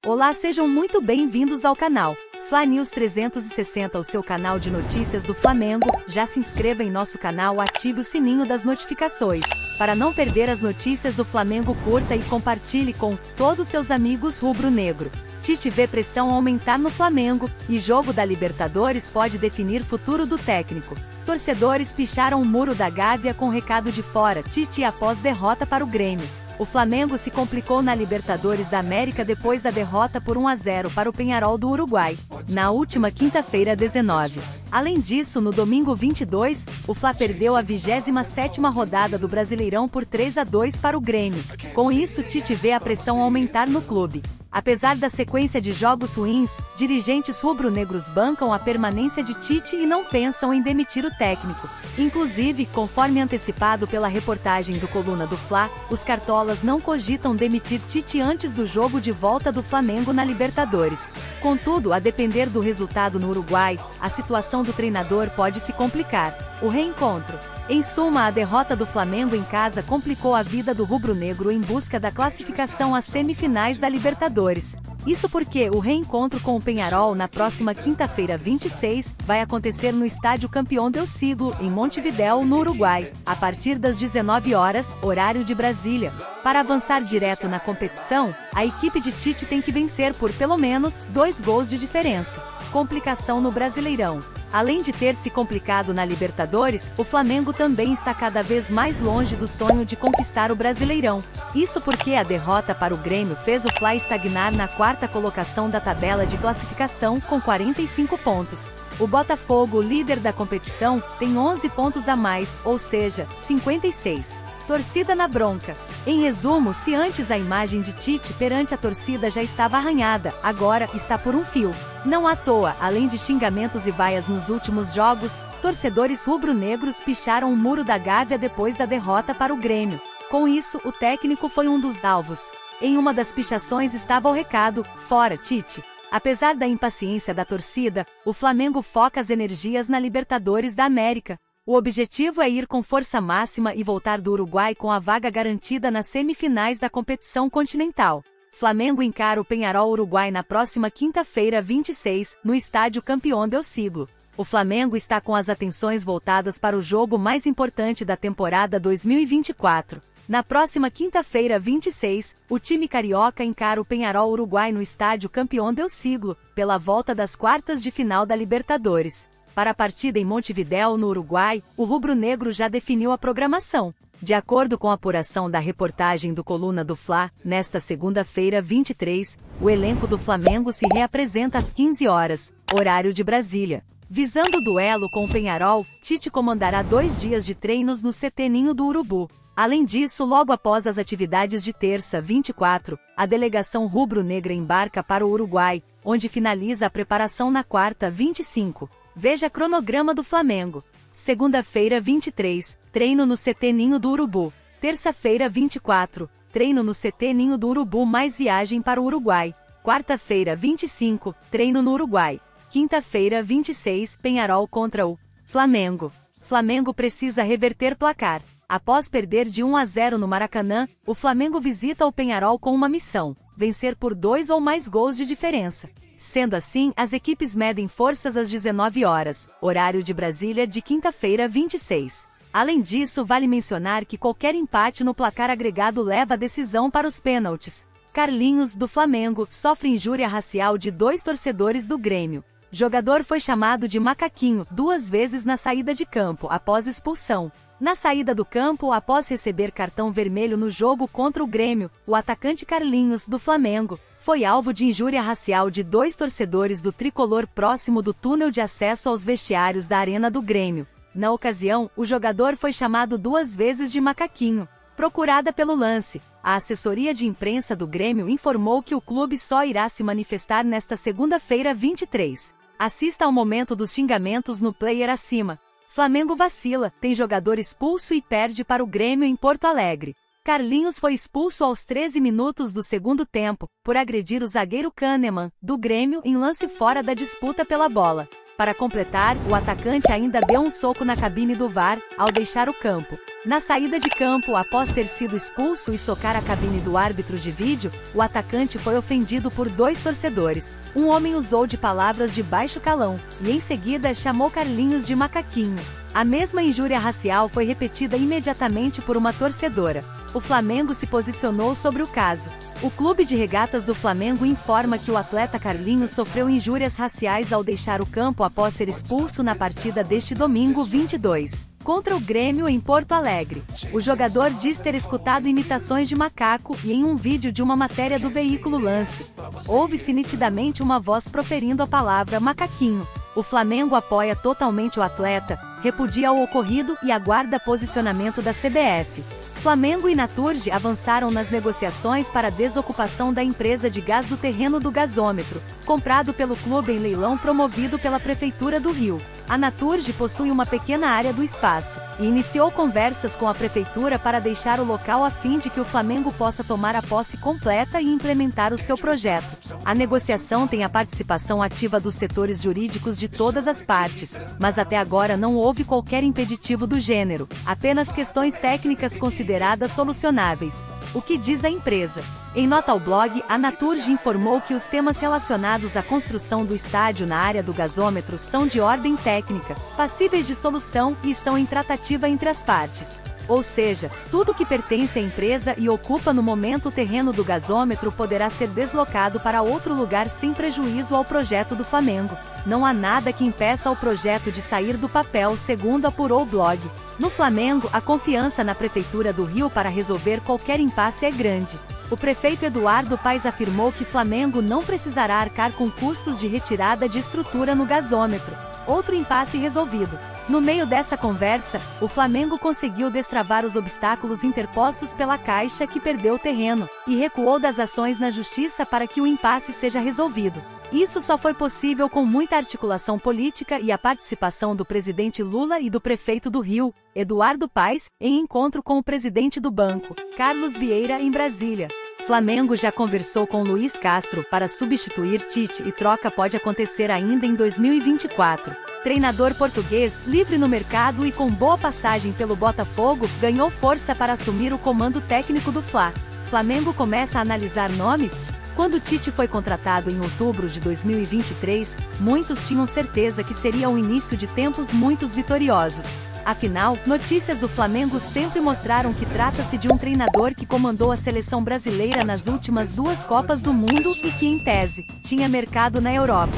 Olá, sejam muito bem-vindos ao canal Fla News 360, o seu canal de notícias do Flamengo. Já se inscreva em nosso canal, ative o sininho das notificações, para não perder as notícias do Flamengo. Curta e compartilhe com todos seus amigos rubro-negro. Tite vê pressão aumentar no Flamengo, e jogo da Libertadores pode definir futuro do técnico. Torcedores picharam o muro da Gávea com recado de fora Tite após derrota para o Grêmio. O Flamengo se complicou na Libertadores da América depois da derrota por 1-0 para o Peñarol do Uruguai, na última quinta-feira 19. Além disso, no domingo 22, o Fla perdeu a 27ª rodada do Brasileirão por 3-2 para o Grêmio. Com isso, Tite vê a pressão aumentar no clube. Apesar da sequência de jogos ruins, dirigentes rubro-negros bancam a permanência de Tite e não pensam em demitir o técnico. Inclusive, conforme antecipado pela reportagem do Coluna do Fla, os cartolas não cogitam demitir Tite antes do jogo de volta do Flamengo na Libertadores. Contudo, a depender do resultado no Uruguai, a situação do treinador pode se complicar. O reencontro. Em suma, a derrota do Flamengo em casa complicou a vida do rubro-negro em busca da classificação às semifinais da Libertadores. Isso porque o reencontro com o Peñarol na próxima quinta-feira 26 vai acontecer no Estádio Campeón del Siglo, em Montevidéu, no Uruguai, a partir das 19 horas, horário de Brasília. Para avançar direto na competição, a equipe de Tite tem que vencer por pelo menos 2 gols de diferença. Complicação no Brasileirão. Além de ter se complicado na Libertadores, o Flamengo também está cada vez mais longe do sonho de conquistar o Brasileirão. Isso porque a derrota para o Grêmio fez o Fla estagnar na 4ª colocação da tabela de classificação, com 45 pontos. O Botafogo, líder da competição, tem 11 pontos a mais, ou seja, 56. Torcida na bronca. Em resumo, se antes a imagem de Tite perante a torcida já estava arranhada, agora está por um fio. Não à toa, além de xingamentos e vaias nos últimos jogos, torcedores rubro-negros picharam o muro da Gávea depois da derrota para o Grêmio. Com isso, o técnico foi um dos alvos. Em uma das pichações estava o recado: "Fora, Tite". Apesar da impaciência da torcida, o Flamengo foca as energias na Libertadores da América. O objetivo é ir com força máxima e voltar do Uruguai com a vaga garantida nas semifinais da competição continental. Flamengo encara o Peñarol Uruguai na próxima quinta-feira 26, no Estádio Campeón del Siglo. O Flamengo está com as atenções voltadas para o jogo mais importante da temporada 2024. Na próxima quinta-feira 26, o time carioca encara o Peñarol Uruguai no Estádio Campeón del Siglo, pela volta das quartas de final da Libertadores. Para a partida em Montevidéu, no Uruguai, o rubro-negro já definiu a programação. De acordo com a apuração da reportagem do Coluna do Fla, nesta segunda-feira 23, o elenco do Flamengo se reapresenta às 15 horas, horário de Brasília. Visando o duelo com o Peñarol, Tite comandará 2 dias de treinos no CT Ninho do Urubu. Além disso, logo após as atividades de terça 24, a delegação rubro-negra embarca para o Uruguai, onde finaliza a preparação na quarta 25. Veja cronograma do Flamengo. Segunda-feira 23, treino no CT Ninho do Urubu. Terça-feira 24, treino no CT Ninho do Urubu mais viagem para o Uruguai. Quarta-feira 25, treino no Uruguai. Quinta-feira 26, Peñarol contra o Flamengo. Flamengo precisa reverter placar. Após perder de 1-0 no Maracanã, o Flamengo visita o Peñarol com uma missão: vencer por 2 ou mais gols de diferença. Sendo assim, as equipes medem forças às 19 horas, horário de Brasília, de quinta-feira 26. Além disso, vale mencionar que qualquer empate no placar agregado leva a decisão para os pênaltis. Carlinhos, do Flamengo, sofre injúria racial de 2 torcedores do Grêmio. Jogador foi chamado de macaquinho 2 vezes na saída de campo após expulsão. Na saída do campo, após receber cartão vermelho no jogo contra o Grêmio, o atacante Carlinhos, do Flamengo, foi alvo de injúria racial de 2 torcedores do tricolor próximo do túnel de acesso aos vestiários da Arena do Grêmio. Na ocasião, o jogador foi chamado 2 vezes de macaquinho. Procurada pelo lance, a assessoria de imprensa do Grêmio informou que o clube só irá se manifestar nesta segunda-feira 23. Assista ao momento dos xingamentos no player acima. Flamengo vacila, tem jogador expulso e perde para o Grêmio em Porto Alegre. Carlinhos foi expulso aos 13 minutos do segundo tempo, por agredir o zagueiro Kahneman, do Grêmio, em lance fora da disputa pela bola. Para completar, o atacante ainda deu um soco na cabine do VAR, ao deixar o campo. Na saída de campo, após ter sido expulso e socar a cabine do árbitro de vídeo, o atacante foi ofendido por 2 torcedores. Um homem usou de palavras de baixo calão, e em seguida chamou Carlinhos de macaquinho. A mesma injúria racial foi repetida imediatamente por uma torcedora. O Flamengo se posicionou sobre o caso. O Clube de Regatas do Flamengo informa que o atleta Carlinhos sofreu injúrias raciais ao deixar o campo após ser expulso na partida deste domingo 22. Contra o Grêmio em Porto Alegre. O jogador diz ter escutado imitações de macaco e em um vídeo de uma matéria do veículo Lance, ouve-se nitidamente uma voz proferindo a palavra macaquinho. O Flamengo apoia totalmente o atleta, repudia o ocorrido e aguarda posicionamento da CBF. Flamengo e Naturgy avançaram nas negociações para a desocupação da empresa de gás do terreno do gasômetro, comprado pelo clube em leilão promovido pela Prefeitura do Rio. A Naturgy possui uma pequena área do espaço, e iniciou conversas com a Prefeitura para deixar o local a fim de que o Flamengo possa tomar a posse completa e implementar o seu projeto. A negociação tem a participação ativa dos setores jurídicos de todas as partes, mas até agora não houve qualquer impeditivo do gênero, apenas questões técnicas consideradas solucionáveis. O que diz a empresa? Em nota ao blog, a Naturgy informou que os temas relacionados à construção do estádio na área do gasômetro são de ordem técnica, passíveis de solução e estão em tratativa entre as partes. Ou seja, tudo que pertence à empresa e ocupa no momento o terreno do gasômetro poderá ser deslocado para outro lugar sem prejuízo ao projeto do Flamengo. Não há nada que impeça o projeto de sair do papel, segundo apurou o blog. No Flamengo, a confiança na Prefeitura do Rio para resolver qualquer impasse é grande. O prefeito Eduardo Paes afirmou que Flamengo não precisará arcar com custos de retirada de estrutura no gasômetro. Outro impasse resolvido. No meio dessa conversa, o Flamengo conseguiu destravar os obstáculos interpostos pela Caixa, que perdeu o terreno, e recuou das ações na justiça para que o impasse seja resolvido. Isso só foi possível com muita articulação política e a participação do presidente Lula e do prefeito do Rio, Eduardo Paes, em encontro com o presidente do banco, Carlos Vieira, em Brasília. Flamengo já conversou com Luiz Castro para substituir Tite e troca pode acontecer ainda em 2024. Treinador português, livre no mercado e com boa passagem pelo Botafogo, ganhou força para assumir o comando técnico do Fla. Flamengo começa a analisar nomes? Quando Tite foi contratado em outubro de 2023, muitos tinham certeza que seria o início de tempos muito vitoriosos. Afinal, notícias do Flamengo sempre mostraram que trata-se de um treinador que comandou a seleção brasileira nas últimas 2 Copas do Mundo e que, em tese, tinha mercado na Europa.